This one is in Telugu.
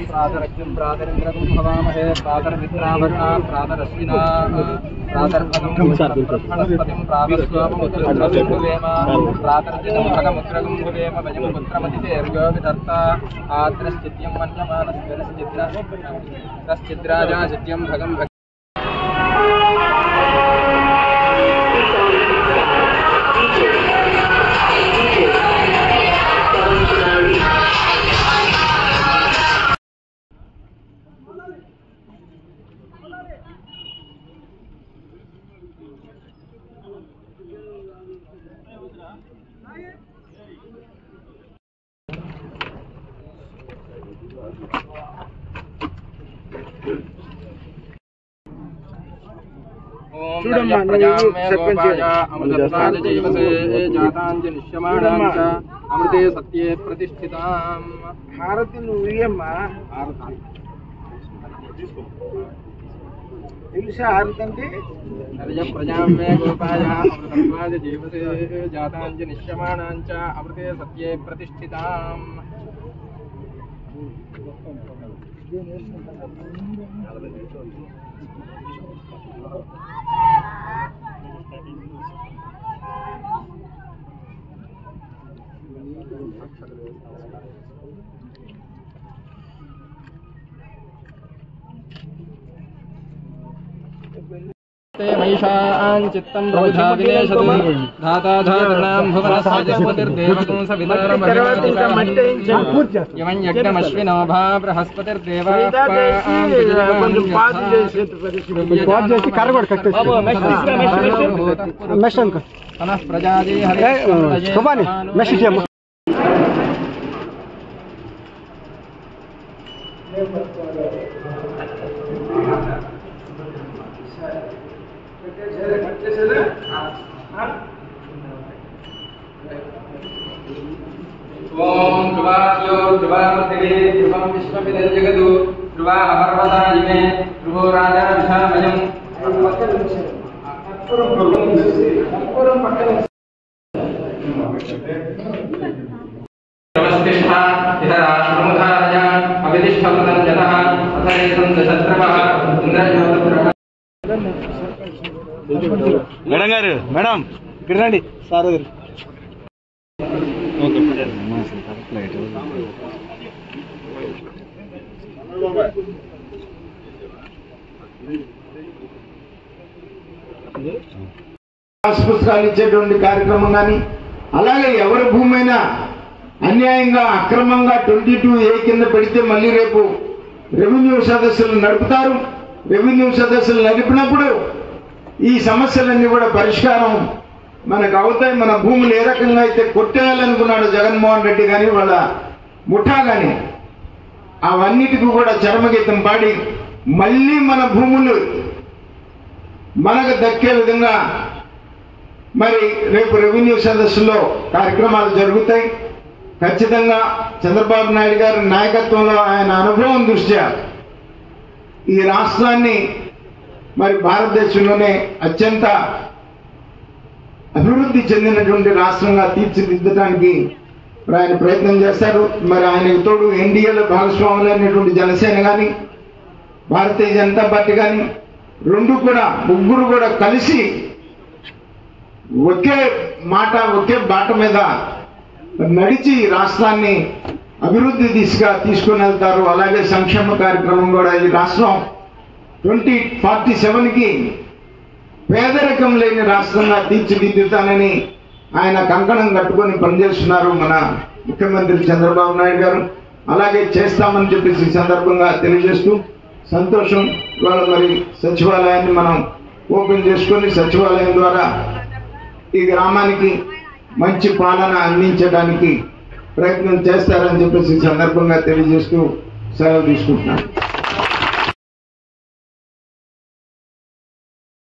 प्रातरज्ञं प्रातरिन्द्रं भवामहे प्रातर्विद्रावरुणा प्रातरश्विना प्रातर्पदं बृहस्पतिं प्रातस्वाममुद्रं भुवेम प्रातर्दिनं भगमुद्रगं भुवेम वयं पुत्रमतितेर्यो विधर्ता आत्रश्चित्यं मन्यमानश्चिद्राजा चित्यं भगं अमृते सत्ये प्रतिष्ठितां हारति नुयम्मा हारती नरज प्रजा मे गोपाया अमृतत्वाद जीवसे जातांच निश्यमाणांच अमृते सत्ये प्रतिष्ठितां महिषां चित्तं प्रबुधा विनेशतु धाता धातॄणां भुवनस्पतिर्देवं सवितारमभिमानिषां यमं यज्ञमश्विनो भा बृहस्पतिर्देवाः तनः प्रजाजे हरिः ओम ध्रुवायो ध्रुवामतिरे ध्रुवं विश्वमिदं जगदु ध्रुवाः पर्वताजिमे ध्रुवो राजा विशामयम् नमस्तिष्ठा इतराश्रमुधारय अविदिष्ठमतं जनः अथैतं दशत्रवः इन्द्रयोतत्रवः మేడం గారు మేడం ఇక్కడ రండి సార్ ఓకే పుస్తకాలు ఇచ్చేటువంటి కార్యక్రమం కానీ అలాగే ఎవరి భూమైనా అన్యాయంగా అక్రమంగా 22A కింద పెడితే మళ్ళీ రేపు రెవెన్యూ సదస్సులు నడుపుతారు. రెవెన్యూ సదస్సులు నడిపినప్పుడు ఈ సమస్యలన్నీ కూడా పరిష్కారం మనకు అవుతాయి. మన భూములు ఏ రకంగా అయితే కొట్టేయాలనుకున్నాడు జగన్మోహన్ రెడ్డి కానీ వాళ్ళ ముఠా కానీ అవన్నిటికీ కూడా చరమగీతం పాడి మళ్ళీ మన భూములు మనకు దక్కే విధంగా మరి రేపు రెవెన్యూ సదస్సులో కార్యక్రమాలు జరుగుతాయి. ఖచ్చితంగా చంద్రబాబు నాయుడు గారి నాయకత్వంలో ఆయన అనుభవం దృష్ట్యా ఈ రాష్ట్రాన్ని మరి భారతదేశంలోనే అత్యంత అభివృద్ధి చెందినటువంటి రాష్ట్రంగా తీర్చిదిద్దడానికి ఆయన ప్రయత్నం చేస్తారు. మరి ఆయనకు తోడు ఎన్డీఏలో భాగస్వాములైనటువంటి జనసేన కానీ భారతీయ జనతా పార్టీ కానీ ముగ్గురు కూడా కలిసి ఒకే మాట ఒకే బాట మీద నడిచి రాష్ట్రాన్ని అభివృద్ధి దిశగా తీసుకుని వెళ్తారు. అలాగే సంక్షేమ కార్యక్రమం కూడా ఈ రాష్ట్రం 2047కి పేదరికం లేని రాష్ట్రంగా తీర్చిదిద్దుతానని ఆయన కంకణం కట్టుకొని పనిచేస్తున్నారు మన ముఖ్యమంత్రి చంద్రబాబు నాయుడు గారు. అలాగే చేస్తామని చెప్పేసి సందర్భంగా తెలియజేస్తూ సంతోషం. ఇవాళ మరి సచివాలయాన్ని మనం ఓపెన్ చేసుకొని సచివాలయం ద్వారా ఈ గ్రామానికి మంచి పాలన అందించడానికి ప్రయత్నం చేస్తారని చెప్పేసి సందర్భంగా తెలియజేస్తూ సెలవు తీసుకుంటున్నాను.